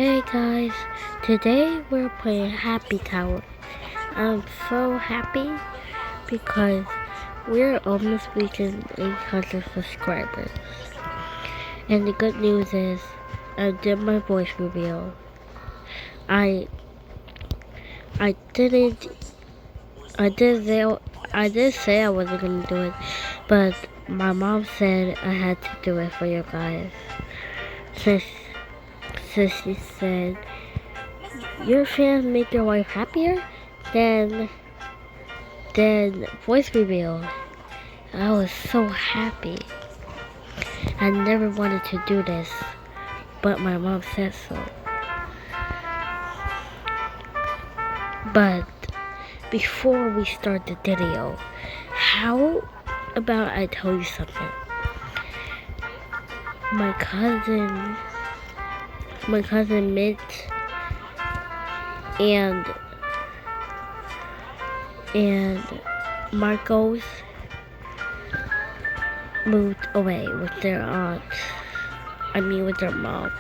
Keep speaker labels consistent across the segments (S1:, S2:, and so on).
S1: Hey guys, today we're playing Happy Tower. I'm so happy because we're almost reaching 800 subscribers. And the good news is, I did my voice reveal. I didn't, I did say I wasn't gonna do it, but my mom said I had to do it for you guys. Since she said, your fans make your wife happier than voice reveal. I was so happy. I never wanted to do this, but my mom said so. But before we start the video, how about I tell you something? My cousin Mitch and Marcos moved away with their aunt. With their mom.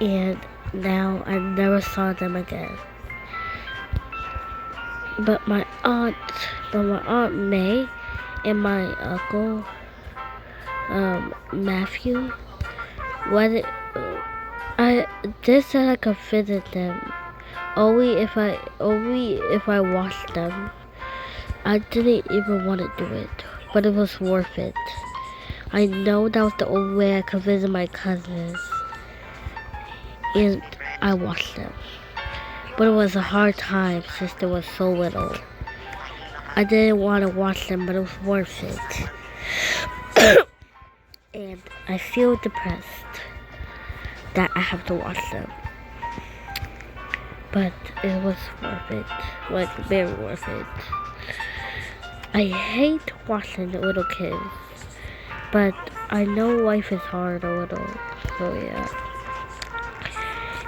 S1: And now I never saw them again. But my aunt May and my uncle Matthew, I just said I could visit them only if I watched them. I didn't even want to do it, but it was worth it. I know that was the only way I could visit my cousins, and I watched them. But it was a hard time since they were so little. I didn't want to watch them, but it was worth it. And I feel depressed that I have to watch them. But it was worth it. Like, very worth it. I hate watching the little kids. But I know life is hard a little. So yeah.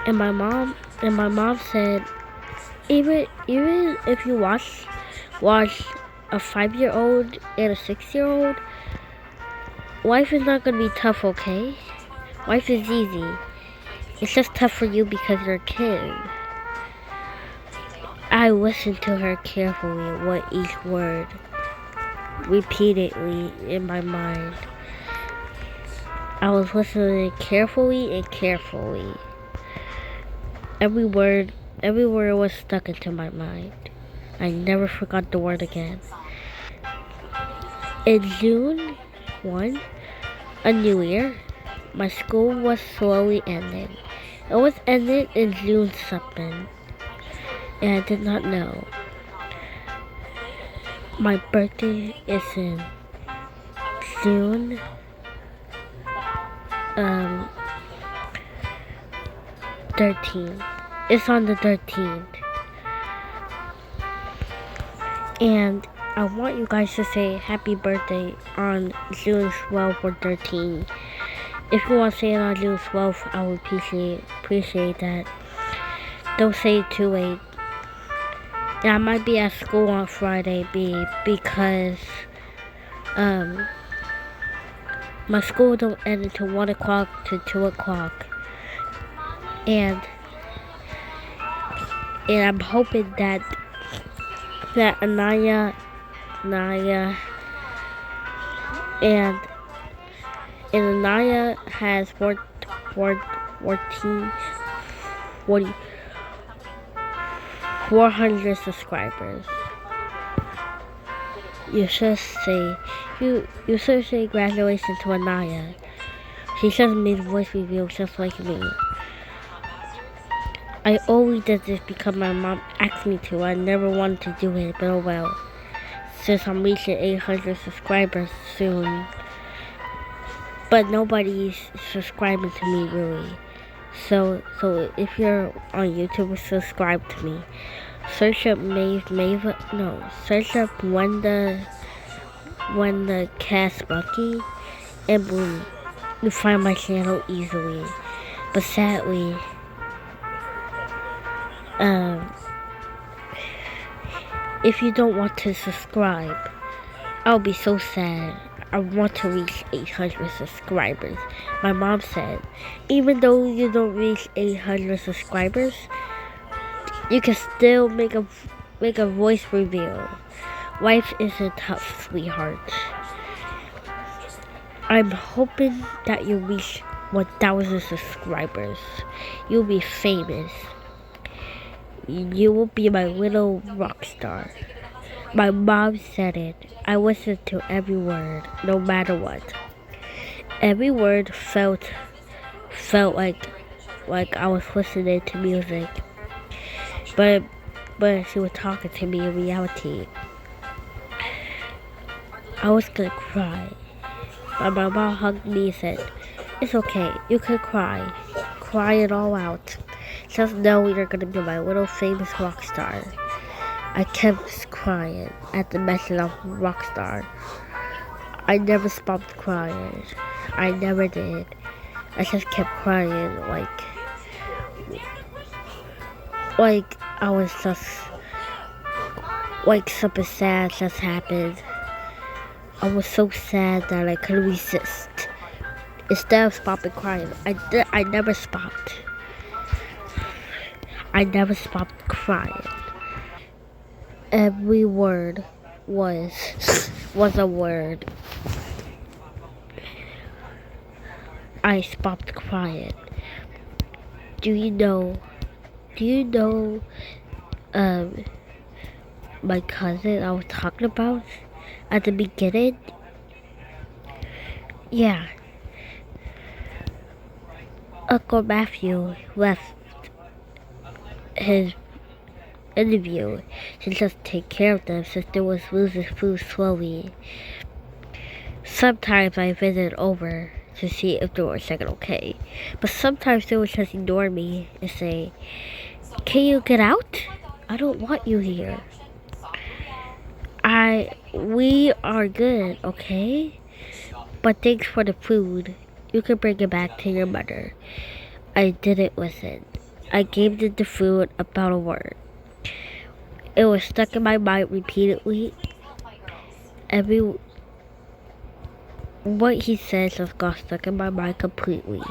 S1: And my mom said, even if you watch a 5-year-old and a 6-year-old, life is not gonna be tough, okay? Life is easy. It's just tough for you because you're a kid. I listened to her carefully, what each word, repeatedly in my mind. I was listening carefully and carefully. Every word was stuck into my mind. I never forgot the word again. In June 1, a new year, my school was slowly ending. It was ended in June something, and I did not know. My birthday is in June 13th. It's on the 13th. And I want you guys to say happy birthday on June 12th or 13th. If you want to say it on June 12th, I would appreciate that. Don't say it too late. And I might be at school on Friday because my school don't end until 1 o'clock to 2 o'clock. And I'm hoping that Anaya and Anaya has 400 subscribers. You should say congratulations to Anaya. She just made voice reveals just like me. I always did this because my mom asked me to. I never wanted to do it, but oh well. Since I'm reaching 800 subscribers soon. But nobody's subscribing to me really. So if you're on YouTube, subscribe to me. Search up search up when the Cast Monkey, and boom, you find my channel easily. But sadly, if you don't want to subscribe, I'll be so sad. I want to reach 800 subscribers. My mom said, even though you don't reach 800 subscribers, you can still make a voice reveal. Life isn't tough, sweetheart. I'm hoping that you reach 1,000 subscribers. You'll be famous. You will be my little rock star. My mom said it. I listened to every word, no matter what. Every word felt like I was listening to music. But she was talking to me in reality. I was gonna cry. But my mom hugged me and said, "It's okay, you can cry. Cry it all out. Just know you're gonna be my little famous rock star." I kept crying at the mention of rock star. I never stopped crying. I never did. I just kept crying like I was just like something sad just happened. I was so sad that I couldn't resist. Instead of stopping crying, I never stopped. I never stopped crying. Every word was a word. I stopped crying. Do you know my cousin I was talking about at the beginning? Yeah. Uncle Matthew left his interview to just take care of them since they was losing food slowly. Sometimes I visit over to see if they were second okay, but sometimes they would just ignore me and say, "Can you get out? I don't want you here. We are good, okay? But thanks for the food. You can bring it back to your mother." I didn't listen. I gave them the food about a word. It was stuck in my mind repeatedly. What he said just got stuck in my mind completely.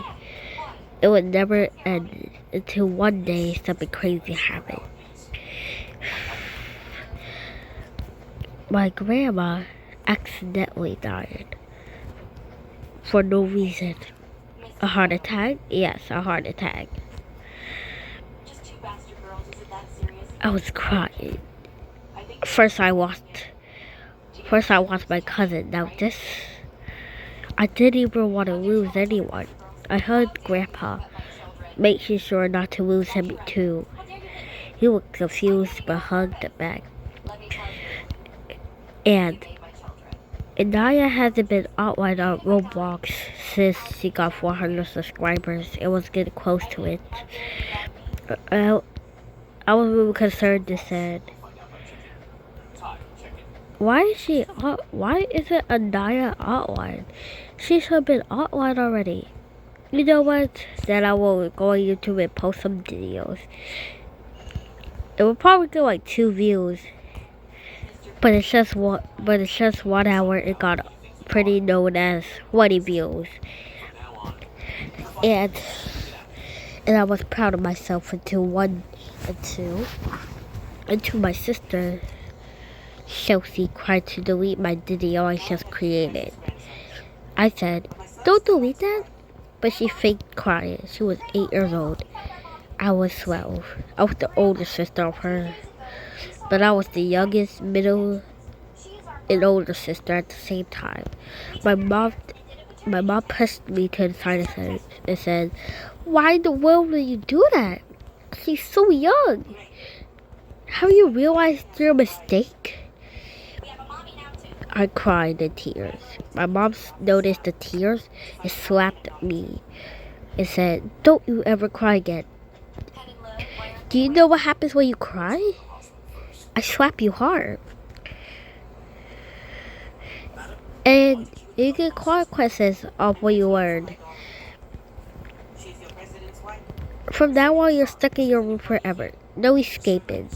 S1: It would never end until one day something crazy happened. My grandma accidentally died. For no reason. A heart attack? Yes, a heart attack. I was crying. First I lost my cousin. Now this, I didn't even want to lose anyone. I hugged Grandpa, making sure not to lose him too. He looked confused but hugged back. And Inaya hasn't been online on Roblox since she got 400 subscribers. It was getting close to it. I was really concerned and said, why isn't Inaya online? She should have been online already. You know what? Then I will go on YouTube and post some videos. It will probably get like 2 views. But it's just 1 hour. It got pretty known as 20 views. And I was proud of myself until my sister Chelsea tried to delete my video I just created. I said, "Don't delete that." But she faked crying. She was 8 years old. I was 12. I was the older sister of her. But I was the youngest, middle, and older sister at the same time. My mom pushed me to the side and said, "Why in the world would you do that? She's so young. Have you realized your mistake?" I cried in tears. My mom noticed the tears and slapped me and said, "Don't you ever cry again. Do you know what happens when you cry? I slap you hard. And you get consequences of what you learned. From now on, you're stuck in your room forever. No escaping."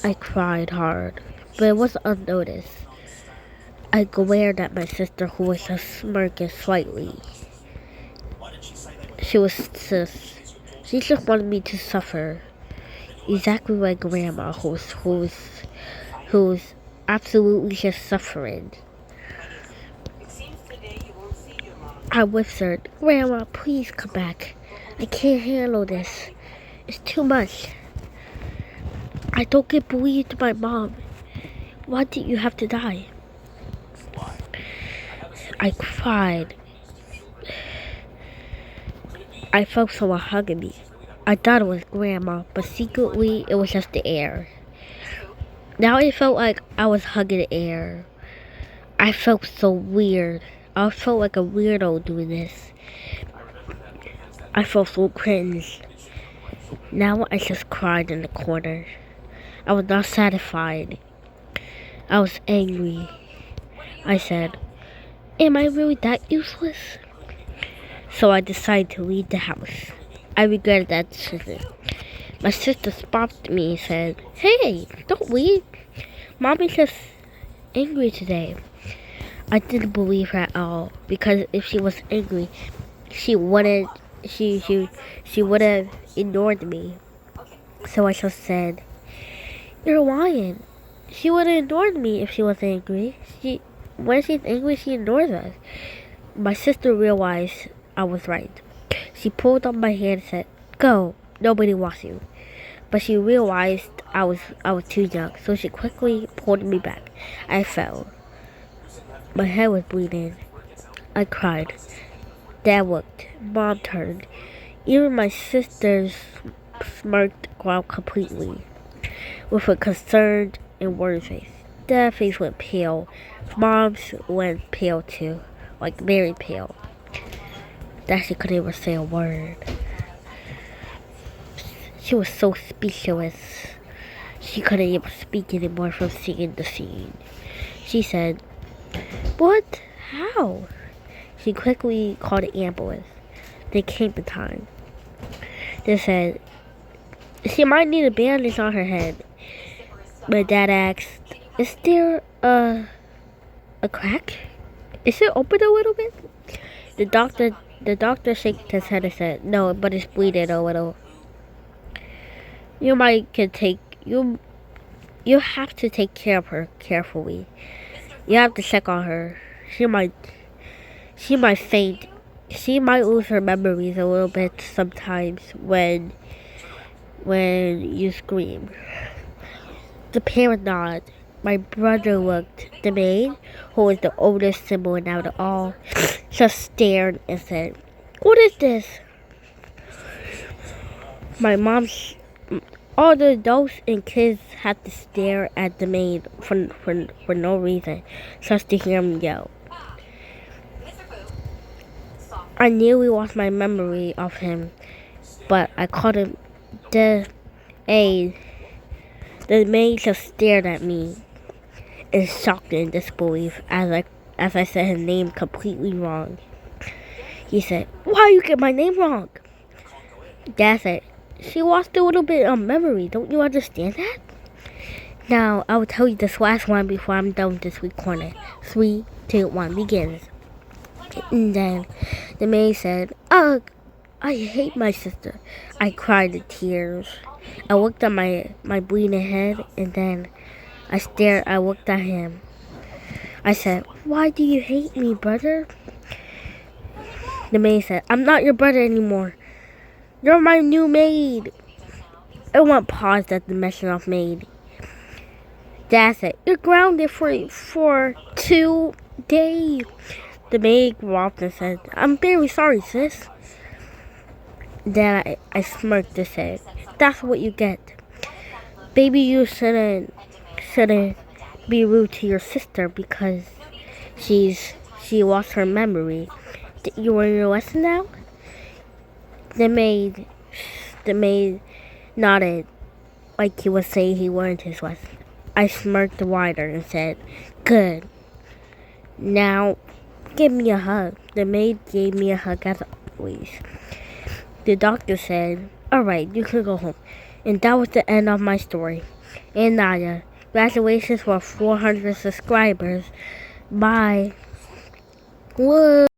S1: I cried hard, but it was unnoticed. I glared at my sister, who was just smirking slightly. She just wanted me to suffer. Exactly like Grandma, who's absolutely just suffering. I whispered, Grandma, please come back. I can't handle this. It's too much. I don't get bullied by Mom. Why did you have to die? I cried. I felt someone hugging me. I thought it was Grandma, but secretly it was just the air. Now it felt like I was hugging the air. I felt so weird. I felt like a weirdo doing this. I felt so cringe. Now I just cried in the corner. I was not satisfied. I was angry. I said, am I really that useless? So I decided to leave the house. I regretted that decision. My sister stopped me and said, hey, don't leave. Mommy's just angry today. I didn't believe her at all, because if she was angry, she would have ignored me. So I just said, you're lying. She would have ignored me if she was angry. When she's angry, she ignores us. My sister realized I was right. She pulled on my hand and said, go, nobody wants you. But she realized I was too young, so she quickly pulled me back. I fell. My head was bleeding. I cried. Dad looked. Mom turned. Even my sisters smirked out completely, with a concerned and worried face. Dad's face went pale. Mom's went pale too, like very pale. That she couldn't even say a word. She was so speechless. She couldn't even speak anymore from seeing the scene. She said, what? How? She quickly called an ambulance. They came in time. They said, she might need a bandage on her head. My dad asked, is there a crack? Is it open a little bit? The doctor shook his head and said, no, but it's bleeding a little. You have to take care of her carefully. You have to check on her. She might faint. She might lose her memories a little bit sometimes when you scream. The parent nodded. My brother looked. The maid, who was the oldest sibling out of all, just stared and said, what is this? My mom, all the adults and kids had to stare at the maid for no reason, just to hear him yell. I nearly lost my memory of him, but I called him the aide. The maid just stared at me in shock and disbelief as I said his name completely wrong. He said, why you get my name wrong? Dad said, she lost a little bit of memory. Don't you understand that? Now, I will tell you this last one before I'm done with this recording. 3, 2, 1, begins. And then the maid said, ugh, I hate my sister. I cried in tears. I looked at my bleeding head, and then I looked at him. I said, why do you hate me, brother? The maid said, I'm not your brother anymore. You're my new maid. Everyone paused at the mention of maid. Dad said, you're grounded for 2 days. The maid walked and said, I'm very sorry, sis. Then I smirked and said, that's what you get. Baby, you shouldn't be rude to your sister because she lost her memory. Did you learn your lesson now? The maid nodded like he was saying he learned his lesson. I smirked wider and said, good. Now, give me a hug. The maid gave me a hug as always. The doctor said, alright, you can go home. And that was the end of my story. And Naya, congratulations for 400 subscribers. Bye. Whoa.